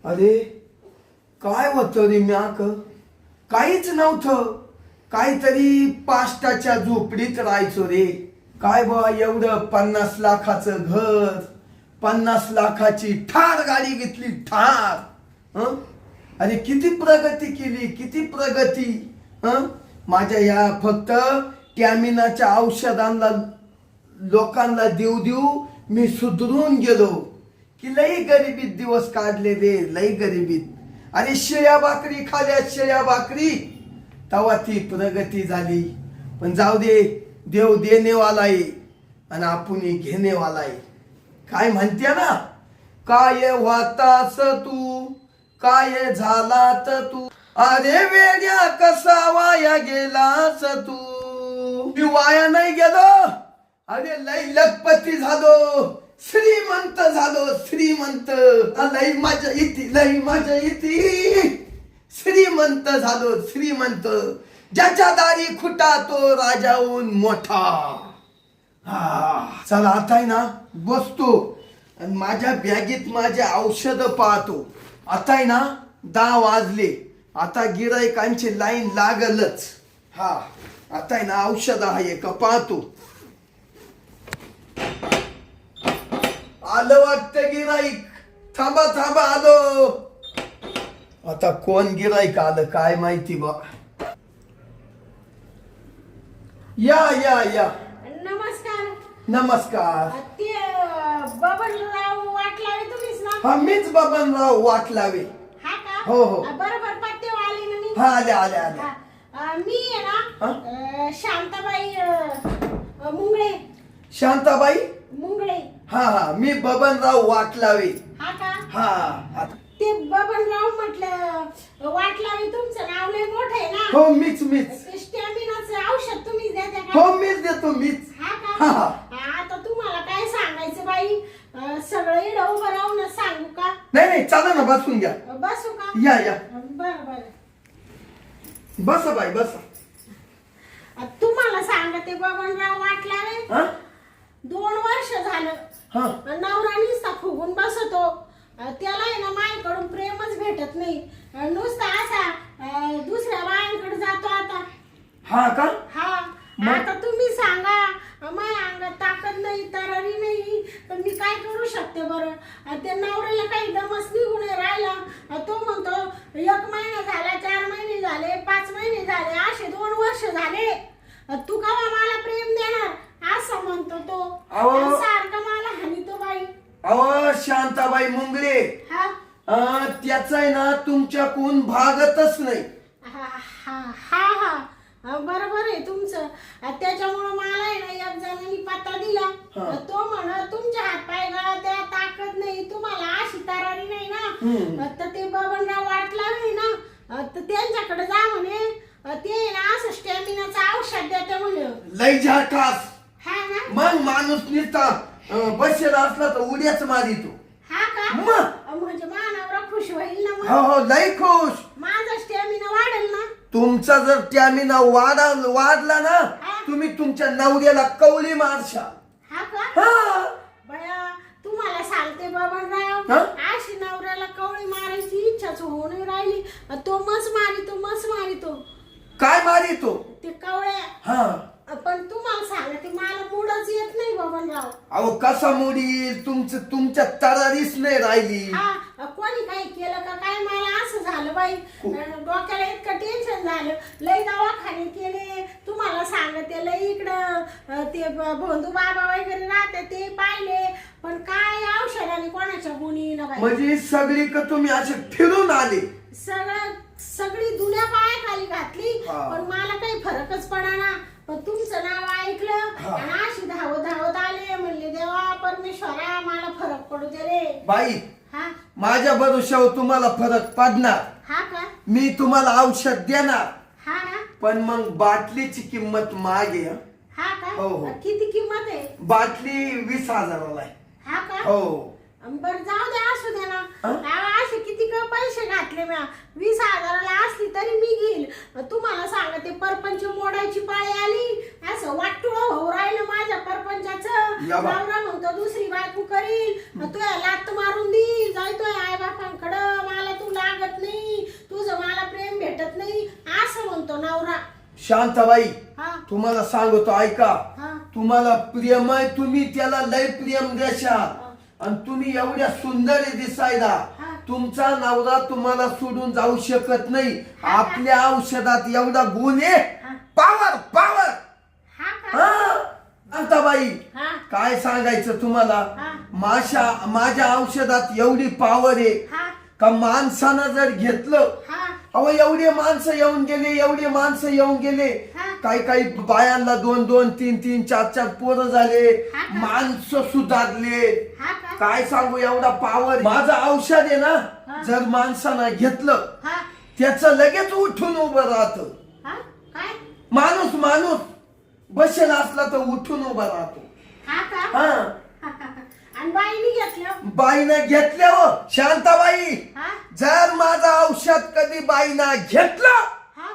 अरे काय होतं रे म्याक, काहीच नव्हतं. काहीतरी पाष्टाच्या झोपडीत राहायचो रे. काय बा एवढं 50 लाखाचं घर, 50 लाखाची ठार गाडी घेतली, ठार. हं? अरे किती प्रगती केली, किती प्रगती. हं? माझ्या या फक्त टॅमिनाच्या औषधांना लोकांना देऊ देऊ मी सुधरून गेलो. की लई गरिबीत दिवस काढले रे, लई गरिबीत. अरे शेळ्या भाकरी खाल्या, शेळ्या भाकरी, तेव्हा ती प्रगती झाली. पण जाऊ दे, देव देणेवाला आहे आणि आपण घेणेवाला आहे. काय म्हणते ना, काय वातास तू, काय झालात तू, अरे वेड्या कसा वाया गेलास तू. मी वाया नाही गेलो, अरे लई लखपती झालो, श्रीमंत झालो, श्रीमंत. लई मजा येते, लई मजा येते. श्रीमंत झालो, श्रीमंत. ज्याच्या दारी खुटा तो राजाहून मोठा. चला आता आहे ना बसतो आणि माझ्या बॅगेत माझे औषध पाहतो. आता आहे ना 10 वाजले, आता गिरायकांची लाईन लागलच. आता आहे ना औषध आहे का पाहतो. आलं वाटतं गिराईक, थांबा थांबा आलो. आता कोण गिराईक आलं काय माहिती बा. या या या. नमस्कार. नमस्कार. ते बबनराव वाटलावे तुम्हीच ना? हा मीच बबनराव वाटलावे. हा का? हो, हो. बरोबर पत्ते आले ना मी. हा आले आले आले. मी आहे ना शांताबाई मुंगळे. शांताबाई मुंगळे. हा मी बबनराव वाटलावे. हा का? हा ते बबनराव म्हटलं वाटलावे, तुमचं नाव लय मोठं आहे ना. हो मीच. ते स्टॅमिनाचं औषध तुम्हीच देता का? हो मीच देतो, मीच. हा का? आता तुम्हाला काय सांगायचं बाई, सगळं इडं उभं राहून सांगू का? नाही चला ना बसून घ्या. बसू का? या. बरं. बस बाई बस. तुम्हाला सांगते बबनराव वाटलावे, 2 वर्ष झालं नवरा नुसता फुगून बसतो. त्याला आहे ना माझ्याकडून प्रेमच भेटत नाही. नुसता असा दुसऱ्या बायांकडे जातो आता. हा का? हा. आता तुम्ही सांगा, माझ्या अंगात ताकद नाही, तरारी नाही, पण मी काय करू शकते बरं. त्या नवऱ्याला काही दमच निघून राहिला. तो म्हणतो 1 महिना झाला, 4 महिने झाले, 5 महिने झाले, असे 2 वर्ष झाले, तू केव्हा मला प्रेम देणार असं म्हणतो तो. सारखं मला हानितो बाई. अहो शांताबाई मुंगळे, त्याचा आहे ना तुमच्याकडून भागतच नाही. हा बरोबर आहे तुमचं. त्याच्यामुळं मला आहे ना एक जणांनी पत्ता दिला. तो म्हणत तुमच्या हातपाय गळा त्या ताकद नाही, तुम्हाला अशी तरारी नाही ना, तर ते बबनराव वाटलावे ना, तर त्यांच्याकडे जा म्हणे. ते ना असं स्टॅमिनाचं औषध देते म्हणे. लय झाकास. हा ना? मग माणूस निसता बसेला असला तर उड्याच मारितो. हा का? मग म्हणजे मानवरा खुश होईल ना. हो लय खुश. माझा स्टॅमिना वाढेल ना. तुमचा जर स्टॅमिना वाढला ना, तुम्ही तुमच्या नवऱ्याला कवली मारशाल. हा का? बया तुम्हाला सांगते बबनराव, अशी नवऱ्याला कवळी मारायची इच्छाच होऊ नाही राहिली. तो मस मारितो. काय मारितो? ते कवळ्या. पण तुम्हाला सांगते मला मूडच येत नाही बबनराव. अहो कसा मूड येईल, तुमच्या तरारीच नाही राहिली. कोणी काही केलं का काय, मला असं झालं बाई. डोक्याला इतकं टेन्शन झालं, लय दवाखाने केले. तुम्हाला सांगते लय इकडं ते भोंदू बाबा वगैरे राहते ते पाहिले, पण काय औषधाने कोणाच्या गुणी ना बाई. म्हणजे सगळी का तुम्ही असे फिरून आले? सगळी दुनिया पायाखाली घातली, पण मला काही फरकच पडाना. पण तुमचं नाव ऐकलं आणि अशी धावत आले. म्हणले देवा परमेश्वरा मला फरक पडू दे रे बाई. माझ्या भरोशावर तुम्हाला फरक पडणार. हा का? मी तुम्हाला औषध देणार. हा ना? पण मग बाटलीची किंमत मागे. हा का? हो. किती किंमत आहे? बाटली 20,000 आहे. हा का? हो. बर जाऊ दे, असू दे ना. असे किती का पैसे घातले म्या. 20,000ला असली तरी मी घेईल. तुम्हाला सांगते परपंच मोडायची पाळी आली. असं वाटुळ होऊ राहिलं माझ्या परपंचाचं. नवरा म्हणतो दुसरी बायको करील तुझ्या लात मारून देईल जाय तुझ्या आई बापांकडं मला तू लागत नाही तुझं मला प्रेम भेटत नाही असं म्हणतो नवरा. शांताबाई हा तुम्हाला सांगतो ऐका, हा तुम्हाला प्रेम आहे, तुम्ही त्याला लय प्रेम द्याशाल आणि तुम्ही एवढ्या सुंदर आहे दिसायला, हा. तुमचा नवरा तुम्हाला सोडून जाऊ शकत नाही. आपल्या औषधात एवढा गुण आहे, हा. Power power. हा का? शांताबाई हा काय सांगायचं तुम्हाला, हा. माझ्या औषधात एवढी पावर आहे हा का माणसानं जर घेतलं, हा अहो एवढे माणसं येऊन गेले, एवढे माणसं येऊन गेले, हा. काही बायांना 2-2, 3-3, 4-4 पोरं झाले, हा का? माणसं सुधारले. हा का? काय सांगू एवढा पावर माझं औषध आहे ना, हा. जर माणसानं घेतलं हा त्याचं लगेच उठून उभं राहतं. हा काय? माणूस बसेल असला तर उठून उभा राहतो. हा का? हा आणि बाईनी घेतलं? बाईनं घेतल्यावर शांताबाई, हा जर माझं औषध कधी बाईनं घेतलं, हा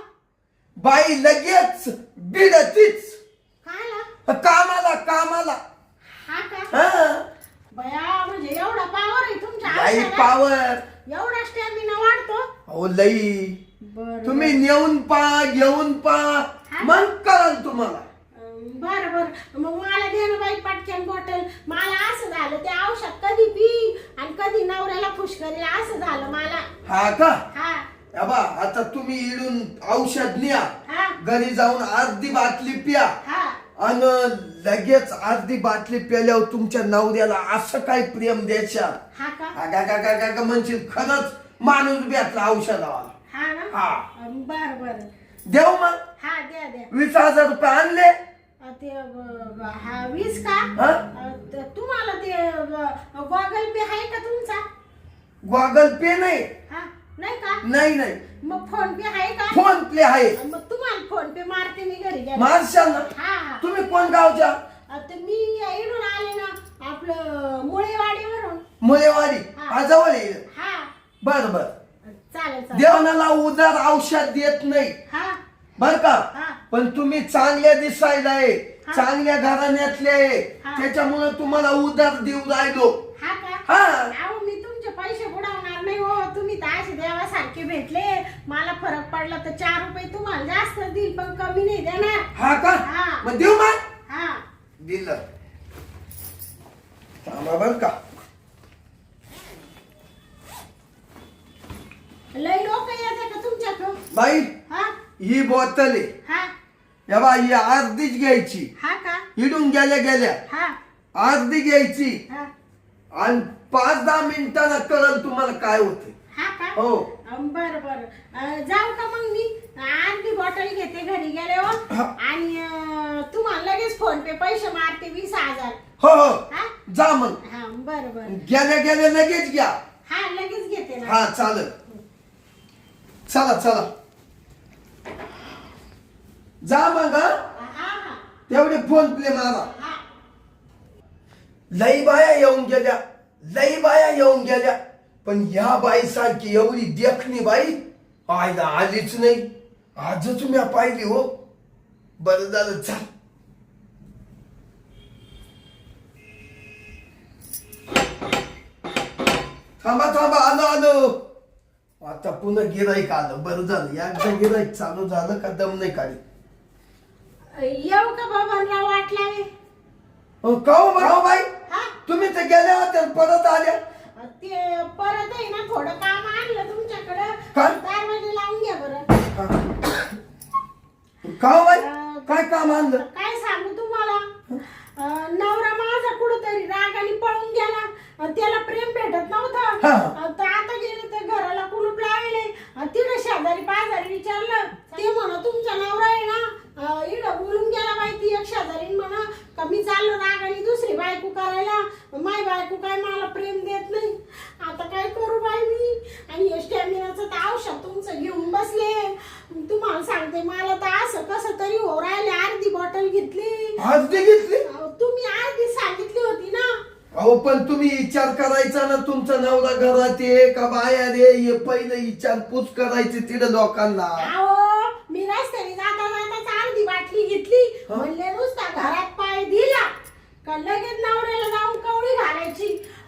बाई लगेच बिडतीच काला? कामाला. हा का? हा बया म्हणजे एवढा पावर आहे तुमच्या बाई औषधात? पावर. एवढा स्टॅमिना वाढतो? अहो लई बरं तुम्ही नेऊन घेऊन मग कराल तुम्हाला. बर मग मला दे ना बाई पटकन बॉटल. मला असं झालं ते औषध कधी पी आणि कधी नवऱ्याला खुश करेल असं झालं मला. हा का? हा बा आता तुम्ही इडून औषध न्या, हा घरी जाऊन अर्धी बाटली प्या हा आणि लगेच अर्धी बाटली प्याल्यावर तुमच्या नवऱ्याला असं काय प्रेम द्यायच्या, हा का? म्हणशील खरंच माणूस भेटला औषधावाला. हा ना? हा बर देऊ मग. हा द्या 20,000 रुपये आणले. ते हा 20 का? हा? तुम्हाला ते गॉगल पे आहे का तुमचा? गॉगल पे नाही. हा नाही का? नाही मग फोन पे आहे का? फोन पे आहे. मग तुम्हाला फोन पे मारते मी घरी गेले. मारशाल ना. हा तुम्ही कोण गावच्या? आता मी इकडून आले ना आपलं मुळेवाडीवरून. मुळेवाडी. हा. जवळ येईल. हा बर चालेल देवानाला उदार औषध देत नाही हा बर का, हा. पण तुम्ही चांगल्या दिसायला आहे, हा. चांगल्या घराण्यातले आहे, हा. त्याच्यामुळे तुम्हाला उदार देऊ राहिलो. हा का? हा. अहो मी तुमचे पैसे बुडवणार नाही हो. तुम्ही तर असे देवासारखे भेटले, मला फरक पडला तर 4 रुपये तुम्हाला जास्त देईल पण कमी नाही देणार. हा का? हा. मग देऊ मग. हा दिलं. थांबा बर का. लय लोक येते का तुमच्याकडं? बाई हा ही बॉटल आहे, हा या बा ही अर्धीच घ्यायची. हा का? इडून गेल्या हा अर्धी घ्यायची हा आणि 5-10 मिनिटांना कळल तुम्हाला काय होते. हा का? हो. बर जाऊ का मग मी अर्धी बॉटल घेते घरी गेल्यावर हा. आणि तुम्हाला लगेच फोन पे पैसे मारते 20,000. हो हा जा मग. हा बर गेल्या लगेच घ्या. हा लगेच घेते ना. हा चालेल. चला जा मग. हा हा तेवढे फोन पे मारा. हा लई बाया येऊन गेल्या पण ह्या बाई सारखी एवढी देखणी बाई आयला आलीच नाही. आजच मी पाहिली हो. बरं झालं. चाल थांबा आलो. आता पुन्हा गिराईक आलं. बरं झालं एकदा गिराईक चालू झालं का दम नाही काढी. येऊ का बाबांना वाट लावे? भाऊ बाई हा तुम्ही तर गेल्या होत्या परत आल्या. ते परत आहे ना थोडं काम आणलं तुमच्याकडं. काय? दरवाजा लावून घ्या बरं. बाई काय काम आणलं? काय सांगू तुम्हाला, नवरा माझा कुठंतरी रागाने पळून गेला. त्याला प्रेम भेटत नव्हतं. हा. तर आता गेले ते घराला कुलूप लावले. तिकडे शेजारी पाजारी विचारलं, ते म्हणा तुमचा नवरा आहे ना इकडं बोलून गेला बाई. ती एक शेजारी म्हणा का मी चाललो रागाने दुसरी बायको करायला, माय बायको काय मला प्रेम देत नाही. आता काय करू बाई मी. आणि स्टॅमिनाचं तर औषध तुमचं घेऊन बसले. तुम्हाला सांगते मला तर असं कसं तरी हो राहिले. अर्धी बॉटल घेतली. अर्धी घेतली? तुम्ही अर्धी सांगितली होती ना. अहो पण तुम्ही विचार करायचा ना, तुमचा नवरा घरात आहे का बाहेर आहे हे पहिले विचारपूस करायची तिथे लोकांना. अहो मी रस्त्याने जाता अर्धी बाटली घेतली. म्हणले नुसता घरात पाय दिला का लगेच नवऱ्याला जाऊन कवळी घालायची.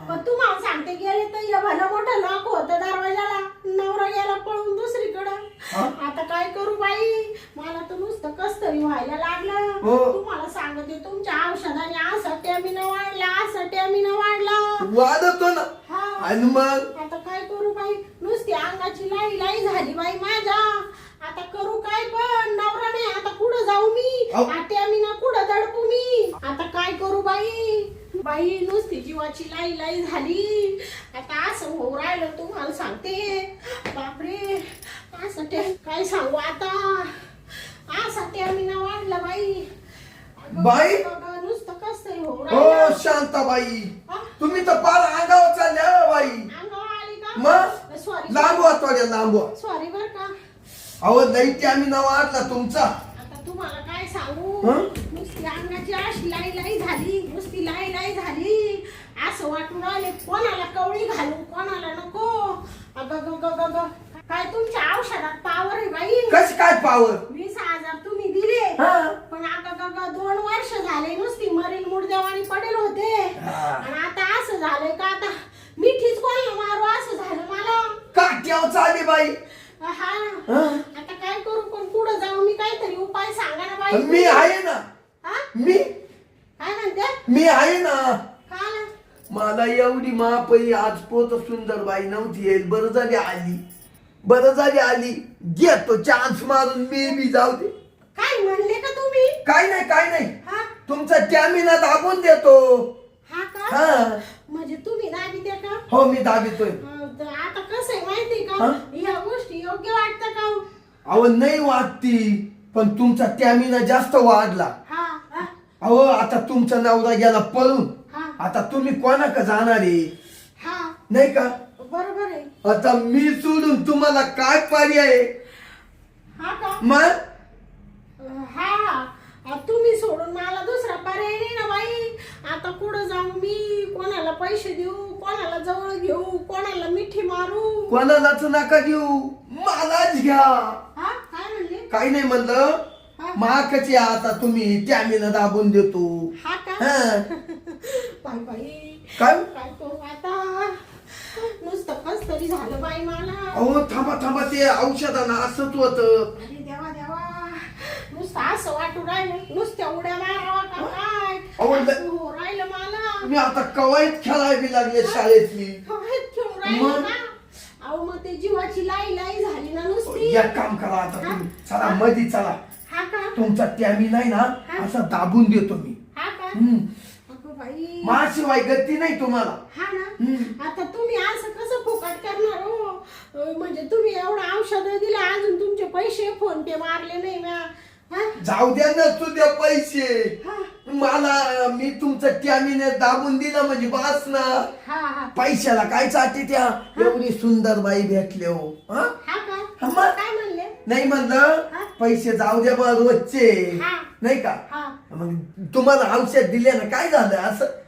पण तुम्हाला सांगते गेले तर हे भलं मोठं लॉक होतं दरवाजाला, नवरा गेला पळून दुसरीकडं. आता काय करू बाई, मला तर नुसतं कस तरी व्हायला लागलं. हो. तुम्हाला सांगते तुमच्या औषधाने असं टॅमिना वाढला, असं टॅमिना वाढला. वाढतो ना. हा. आणि मग आता काय करू बाई, नुसती अंगाची लाई लाई झाली बाई माझ्या. आता करू काय, पण नवरा नाही, आता कुठं जाऊ मी, अहो. आता मी ना कुठं दडपू मी. आता काय करू बाई, बाई नुसती जीवाची लाई लाई झाली. आता असं होऊ राहिलं तुम्हाला सांगते. बापरे, असं काय सांगू आता, असा टॅमिना वाढला बाई. अगं, बाई? अगं, नुसतं कस तरी होऊ हो राहिलं. शांताबाई, हा? तुम्ही तर फार अंगावर चालल्या हो बाई. अंगावर आली का? मग सॉरी लांबवा थोड्या लांबवा. सॉरी बर का. अहो लई टॅमिना वाढला तुमचा. आता तुम्हाला काय सांगू, हं? नुसती अंगाची अशी लाई लाई झाली, नुसती लाई लाई झाली. असं वाटून राहिले कोणाला कवळी घालू, कोणाला नको. अगं, काय तुमच्या औषधात पावर आहे बाई. कशी काय पावर? 20,000 तुम्ही दिले, हा. पण अगं 2 वर्ष झाले नुसती मरील मुडदेवानी पडेल होते. हा. आणि आता असं झालंय का, आता मिठीच कोणाला मारू असं झालं मला. काट्यावर चाली बाई. हा, हं? आता काय करू, पण पुढे जाऊ मी, काहीतरी उपाय सांगा ना बाई. मी आहे ना. हा? मी काय म्हणते? मी आहे ना. काय? मला एवढी मापई आज पोत सुंदर बाई नव्हती येईल. बरं झाली आली, बरं झाली आली. घेतो चान्स मारून मी जाऊ दे. काय म्हणले का तुम्ही? काय नाही काय नाही, हा? तुमचा टॅमिना दाबून देतो. हा का? हा. म्हणजे तुम्ही दाबी द्या का? हो मी दाबितोय. तर आता कसं आहे माहिती का, हा? या गोष्टी योग्य वाटतं का? अहो नाही वाटती, पण तुमचा टॅमिना जास्त वाढला. हा, हा, अहो आता तुमचा नवरा गेला पळून, हा, आता तुम्ही कोणाकडे जाणार आहे? हा, नाही का? बरोबर आहे. आता मी सोडून तुम्हाला काय पर्याय आहे? हा का? मग हा, तुम्ही सोडून मला दुसरा पर्याय नाही ना बाई. आता कुठं जाऊ मी, कोणाला पैसे देऊ, कोणाला जवळ घेऊ, कोणाला मिठी मारू. कोणालाच नका देऊ, मलाच घ्या. हा, काय म्हणले? काही नाही म्हणलं, हा. माकची आता तुम्ही टॅमिना दाबून देतो. हा का? हा. बाई बाई, काय? काय करू आता, नुसतं कस तरी झालं बाई मला. अहो थांबा थांबा, ते औषधानं असंच होत. अरे देवा देवा, नुसतं असं वाटू राहिलं, नुसत्या उड्या मारावा का काय, अहो, असं हो राहिलं मला. मी आता कवायत खेळायला बी लागले शाळेतली. कवायत खेळू राहिलं मग? का? अहो मग ते जीवाची लाई लाई झाली ना नुसती. एक काम करा आता तुम्ही, चला मधी चला. हा का? तुमचा टॅमिना आहे ना, असा दाबून देतो मी. हा का? हम्म. अगं बाई, माझ्याशिवाय गती नाही तुम्हाला. हा ना. हम्म. आता तुम्ही असं कसं फुकट करणार हो? म्हणजे तुम्ही एवढं औषध दिलं, अजून तुमचे पैसे फोन पे मारले नाही म्या. हा? जाऊ द्या नसतो द्या पैसे. हा, मला मी तुमचं टॅमिना दाबून दिलं म्हणजे बास ना. हा, हा. पैशाला काय चाटी त्या, एवढी सुंदर बाई भेटले हो. हा? हा का? हा मग? काय म्हणले? नाही म्हणलं, हा? पैसे जाऊ द्या बा रोजचे. हा. नाही का? हा. मग तुम्हाला औषध दिले ना, काय झालं असं?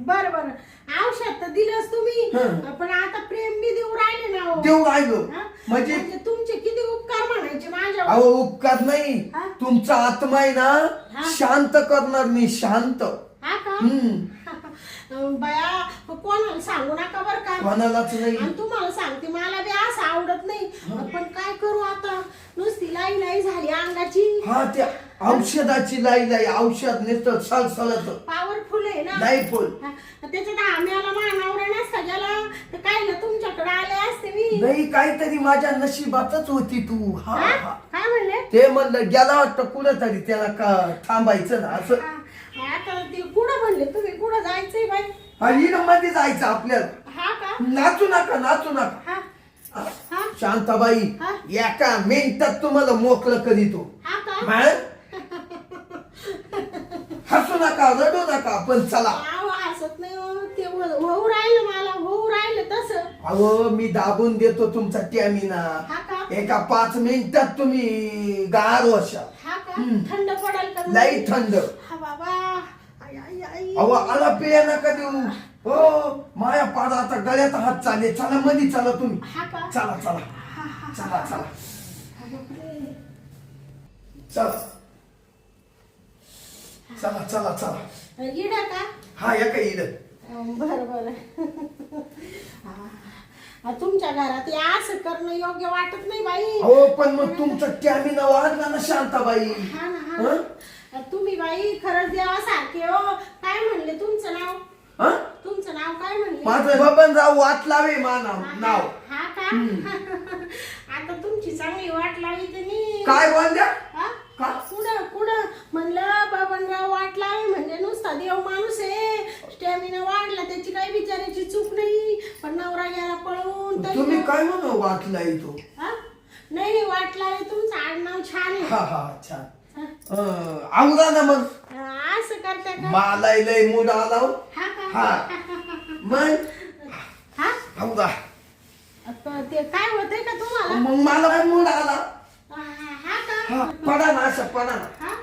बर बर, औषध तर दिलंच तुम्ही, हं. पण आता प्रेम बी देऊ राहिले ना हो. देऊ राहिलो हा? म्हणजे म्हणजे तुमचे किती उपकार म्हणायचे माझ्यावर. अहो उपकार नाही, हा? तुमचा आत्मा आहे ना, हा? शांत करणार मी, शांत. हा का? हम्म. बया, कोणाला सांगू नका बर का. कोणालाच नाही. आणि तुम्हाला सांगते, मला बी असं आवडत नाही, पण काय करू आता, नुसती लाई लाई झाली अंगाची. हा, त्या औषधाची लाई औषध नुसतं सळसळत पॉवरफुल आहे ना. नाही फुल. हा, त्याच्यात आम्हाला मानावर नसता गेला तर काय ना तुमच्याकडे आले असते मी. नाही, काहीतरी माझ्या नशिबातच होती तू. हा हा? हा. काय म्हणले? ते म्हणलं गेला वाटतं कुठं तरी, त्याला का थांबायचं ना असं. हा, आता ते कुठं म्हणले तुम्ही, कुठं जायचंय बाई? आणि मध्ये जायचं आपल्याला. हा का? नाचू नका, नाचू नका. हा, हा, शांताबाई, हा? एका मिनिटात तुम्हाला मोकळं करीतो. हा का? मग? हसू नका, रडू नका, पण चला. अहो, हसत नाही हो, ते होऊ राहिलं, मला होऊ राहिलं तसं. अहो मी दाबून देतो तुमचा टॅमिना. हा का? एका 5 मिनिटात तुम्ही गार वशा. हा का? हम्म. थंड पडेल का? लई थंड. हा बाबा, आई आई आई. अहो आला पिया नका देऊ. हो माया पाडा, आता गळ्यात हात चालले. चला मध्ये चला तुम्ही. हा का? चला चला हा, हा, चला चला हा, बापरे. चला. चला चला चला. इड का? हा या काही इड. बरं बरं. तुमच्या घरात हे असं करणं योग्य वाटत नाही बाई. हो पण मग तुमचं टॅमिना वाढला ना शांताबाई. हा ना हा. तुम्ही बाई खरंच देवासारखे हो. काय म्हणले तुमचं नाव? हा? तुमचं नाव काय म्हणले? माझं बबनराव वाटलावे नाव. हा का? आता तुमची चांगली वाट लावी त्यांनी. काय बोलल्या? हा? का? कुठं म्हणलं बबनराव वाट लावे म्हणजे नुसता देव माणूस आहे. स्टॅमिना वाढला त्याची काही बिचाराची चूक नाही. पण नवरा गेला पळून तरी तुम्ही काय म्हणू वाटलाय तो? हा? नाही वाट लावे तुमचं आडनाव छान आहे. हा हा छान. आवडा ना मग. असं करता का? मला लय मूड आला हो. हा का? हा मग हा? आवडा. ते काय होतंय का तुम्हाला? मग मला काय मूड आला. हा का? हा पडा ना असं पडा ना. हा?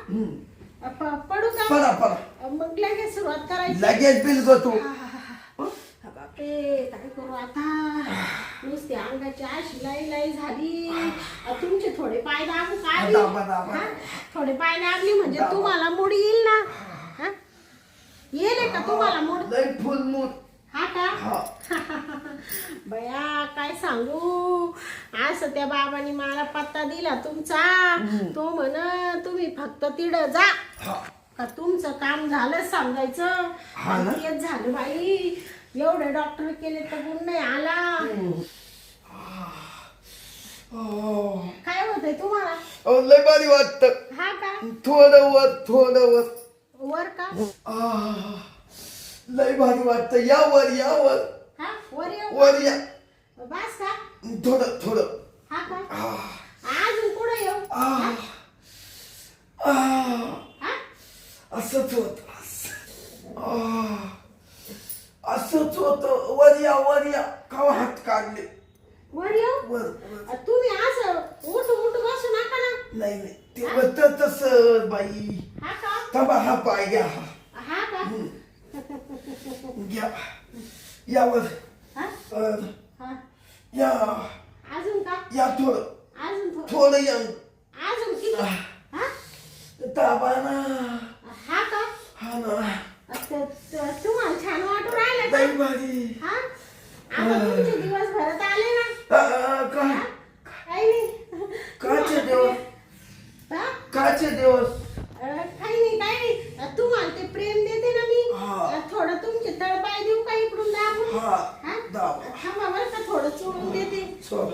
पडू का? पडा पडा. मग लगेच सुरुवात करायची. लगेच बिल गो तू. बापरे काय करू आता? नुसती अंगाची अशी लाई झाली. तुमचे थोडे पाय दाबू काय? दाबा दाबा. थोडे पाय दाबली म्हणजे तुम्हाला मूड येईल ना. हा? येईल का तुम्हाला मूड? लय फुल मूड. हा का? हा. बया काय सांगू. असं त्या बाबांनी मला पत्ता दिला तुमचा. तो म्हण तुम्ही फक्त तिकडं जा. हा. का तुमचं काम झालं सांगायचं. हा ना? तेच झालं बाई. एवढे डॉक्टर केले तर गुण नाही आला. काय होतंय तुम्हाला? लय भारी वाटत. हा का? थोडं वर. वर का? लय भारी वाटत. यावर हा वर येऊ वर या. बस का? थोडं. हा का? अजून पुढे येऊ? हा? असंच होत. असंच होत. वर या काव हात काढले. वर येऊ? वर. तुम्ही असं उठ बसू नका ना. नाही ते होत तस बाई. हा का? थांबा हा पाय घ्या. हा का? घ्या यावर. हा? हा. या अजून का? या थोडं अजून या. अजून किती? हा? दाबा ना. हा का? हा ना. तुम्हाला छान वाटू राहिलं का? लय भारी. हा? आता तुमचे दिवस भरत आले ना. काय काही नाही. काचे दिवस? हा? काचे दिवस? काही नाही. तुम्हाला ते प्रेम देते ना मी. हा. थोडं तुमचे तळपाय देऊ का इकडून दाबून? हा हा? दाबा. थांबा बरं का थोडं चोळून देते. सोड.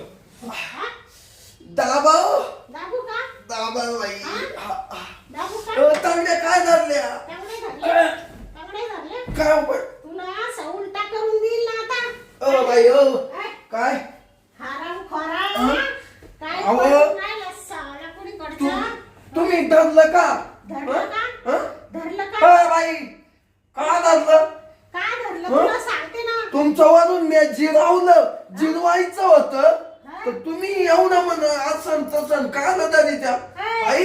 हा? दाबा. दाबू का? दाबा बाई. दाबू का? तांगड्या काय धरल्या? तांगडे धरले? काय पण तुला असा उलटा करून देईल ना आता. बाई काय हाराम खोरा. काय अहो. करून राहिला साला कुणीकडचा? तुम्ही धरलं का? धरलं का? हं? धरलं का? बाई का धरलं? काय धरलं तुला सांगते ना. तुमचं वरून मी जिरवायचं होतं तर तुम्ही एवढं म्हण असं तसं का तरी त्या आई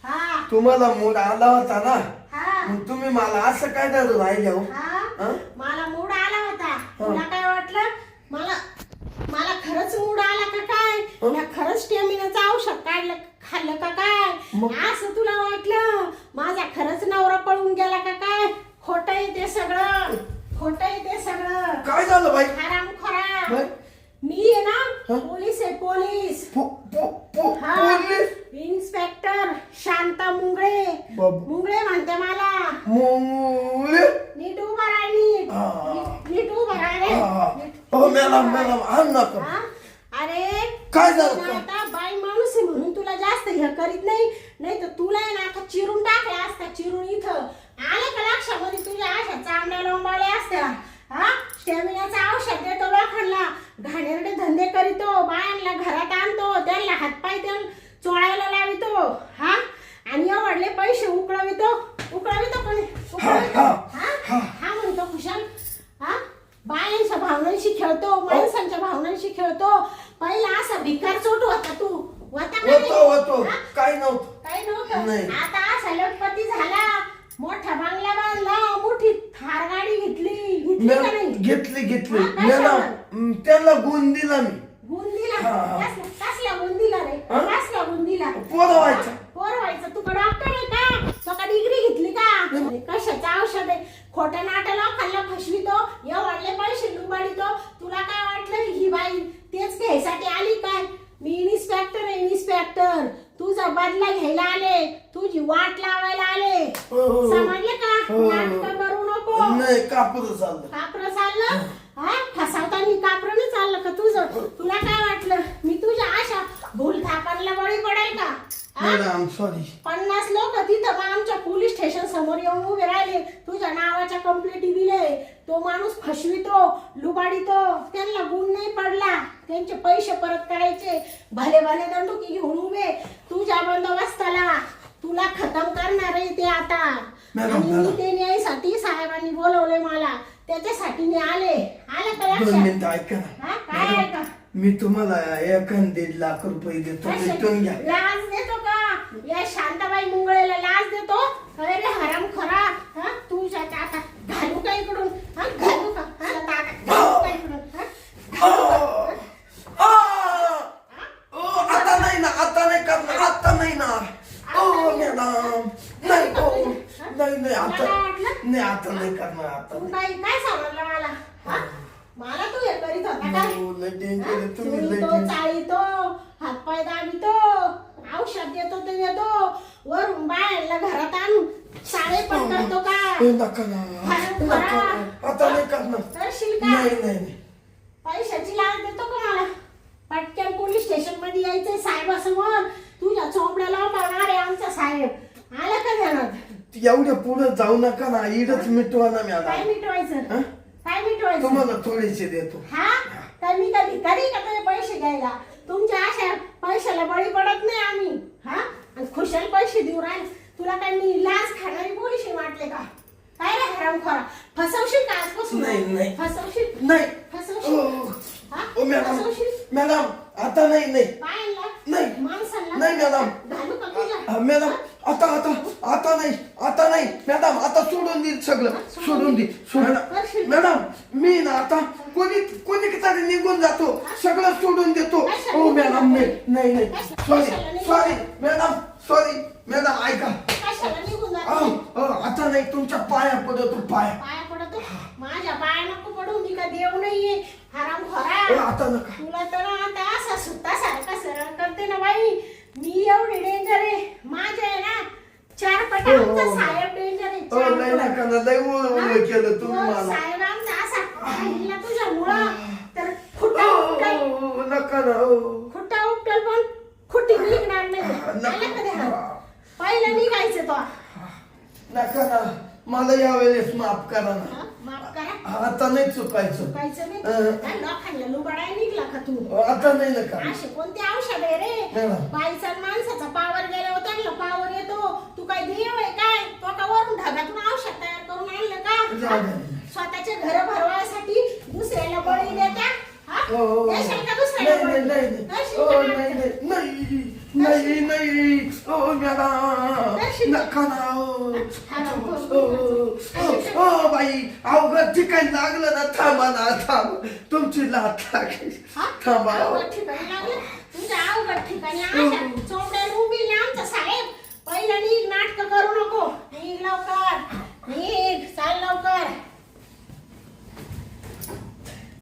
हा तुम्हाला मूड आला होता ना. हा मग तुम्ही मला असं काय धरून राहिले हो? हा मला मूड आला होता. तुला काय वाटलं? मला खरंच मूड आला का काय? या खरंच स्टॅमिनाचं औषध काढलं खाल्लं का काय? असं तुला वाटलं? माझा खरंच नवरा पळून गेला का काय? खोटं आहे ते सगळं. काय झालं बाई? हरामखोरा. मी आहे ना पोलीस आहे पोलीस. हा. पोलीस इन्स्पेक्टर शांता मुंगळे. बाबू. मुंगळे म्हणते मला. मुले नीट उभा राहा. नीट उभा राहा. हो मॅडम आण नका. हा? अरे काय झालं? तुला आता बाई माणूस आहे म्हणून तुला जास्त हे करीत नाही तर तुला आहे ना आता चिरून टाकला असता. चिरून इथं आलं का लक्षामध्ये? तुझ्या अशा चांगल्या लोंबाळ्या असत्या. हा स्टॅमिनाचं औषध देतो लोकांना. घाणेरडे धंदे करीतो. बायांना घरात आणतो. त्यांना हातपाय चोळायला लावितो. हा आणि एवढले पैसे उकळवितो कोणी? हा म्हणतो खुशाल. हा बायांच्या भावनांशी खेळतो. माणसांच्या भावनांशी खेळतो. पहिला असा भिकार चोट होता तू. होतो काय नव्हतं. काही नव्हतं. नाही. आता असा लटपती झाला. मोठा बंगला बांधला. मोठी थार गाडी घेतली का नाही? घेतली हा, कशावर? त्यांना गुण दिला मी. गुण दिला? हा. कसला गुण दिला रे? कसला गुण दिला? पोरं व्हायचं. पोर व्हायचं. तू का डॉक्टर आहे का? तो का डिग्री घेतली का? अरे कशाचं औषध आहे? खोटं नाटं लोकांना फसवितो, एवढले पैसे लुबाडितो. तुला काय वाटलं ही बाई तेच घ्यायसाठी आली काय? मी इन्स्पेक्टर आहे, इन्स्पेक्टर. तुझा बदला घ्यायला आले, तुझी वाट लावायला आले. समजले का? नाटकं करू नको. नाही कापड चाललं. कापरं चाललं? हा फसावताना कापरं नाही चाललं का तुझं? तुला काय वाटलं मी तुझ्या आशा भूल थापांना बळी पडेल का? Madam sorry. 50 लोक तिथं मग आमच्या पोलीस स्टेशन समोर येऊन उभे राहिले, तुझ्या नावाच्या कंप्लेंटी दिले. तो माणूस फसवितो, लुबाडितो, त्यांना गुण नाही पडला, त्यांचे पैसे परत करायचे, भले भले दंडुकी घेऊन उभे तुझ्या बंदोबस्ताला. तुला खतम करणार आहे ते आता. आणि मी ते न्यायसाठी साहेबांनी बोलवले मला, त्याच्यासाठी मी आले. आलं का 2 लक्षात? मिनिटं ऐका ना. हा काय आहे का? मी तुम्हाला 1.5 लाख रुपये देतो, भेटून घ्या. लाच देतो का? या शांताबाई मुंगळेला लाच देतो? अरे रे हराम खरा. हा तुझ्या आता घालू का इकडून? हा घालू का? हा घालू का इकडून? हा आता नाही ना, आता नाही करणार, आता नाही ना. मॅडम नाही नाही आता नाही, आता नाही करणार. आता तू काय सांगितलं मला? हा मला तू हे करीत होता काय? चुळीतो, चाळीतो, हातपाय दाबितो, औषध देतो ते देतो, वरून बाहेरला घरात आणून शाळे पण करतो का? नका ना, आता नाही करणार. करशील का? नाही नाही. पैशाची लाच देतो का मला? पटकन पोलीस स्टेशन मध्ये यायचंय साहेबासमोर. तुझ्या चोपड्याला पडणार आहे आमचा साहेब. आला का ध्यानात? एवढ्या पुढे जाऊ नका ना, इडच मिटवा ना काय मॅडम. मिटवायचं? काय मिटवायचं? तुम्हाला थोडेसे देतो. हा तर मी कधी कधी का तुझे पैसे घ्यायला? तुमच्या अशा पैशाला बळी पडत नाही आम्ही. हा आणि खुशाल पैसे देऊ राहील. तुला काय मी लाच खाणारी पोलिशी वाटले का? काय रे हरामखोरा, फसवशील का आजपासून? नाही. फसवशील? नाही. फसवशील? हा? मॅडम फसवशील? मॅडम आता नाही. बायांना? नाही. माणसांना? नाही मॅडम. घालू का तुझ्या? मॅडम आता नाही मॅडम, आता सोडून देईल सगळं. सोडून दे मॅडम. मी ना आता कोणी तरी निघून जातो, सगळं सोडून देतो. हो मॅडम नाही सॉरी मॅडम, सॉरी मॅडम. ऐका कशाला निघून जातो? आता नाही, तुमच्या पाया पडतो. पाया पडतो? माझ्या पाया नको पडू, मी का देव नाहीये हरामखोरा. आता नका. तुला तर आता असा सुद्धा सारखा सरळ करते ना बाई. मी एवढी डेंजर आहे. माझे आहे ना 4 पट आमचा साहेब डेंजर आहे. 4 नाही पट. नका ना, लय ओळख केलं तुम्ही तो मला. साहेब आमचा असा राहिला तुझ्यामुळं तर खुट्टा उपटल. नका ना. खुट्टा उपटल पण खुट्टी निघणार नाही. आलं का ध्यानात? पहिलं निघायचं तो. नका ना, मला यावेळेस माफ करा ना. हा, माफ करा. आता नाही चुकायचं. चुकायचं नाही. काय लोकांना लुबाडायला निघला का तू? आता नाही नका. असे कोणते औषध आहे रे? मॅडम. बाईचा आणि माणसाचा पावर गेल्यावर त्यांना पावर येतो. तू काय देव आहे काय? तो का वरून ढगातून औषध तयार करून आणलं का? स्वतःचे घर भरवायसाठी दुसऱ्याला बळी देत्या? हा? देशाल का दुसऱ्याला बळी? देशील का नाही? नाही. मॅडम नका ना. बाई अवघड ठिकाणी लागलं ना. थांबा ना, थांब. तुमची लाथ लागली. हा? थांबा. अवघड ठिकाणी लागलं? तुझ्या अवघड ठिकाणी अशा चोपड्याला उभी ना आमचा साहेब. पहिलं निघ, नाटकं करू नको. निघ लवकर, निघ, चाल लवकर.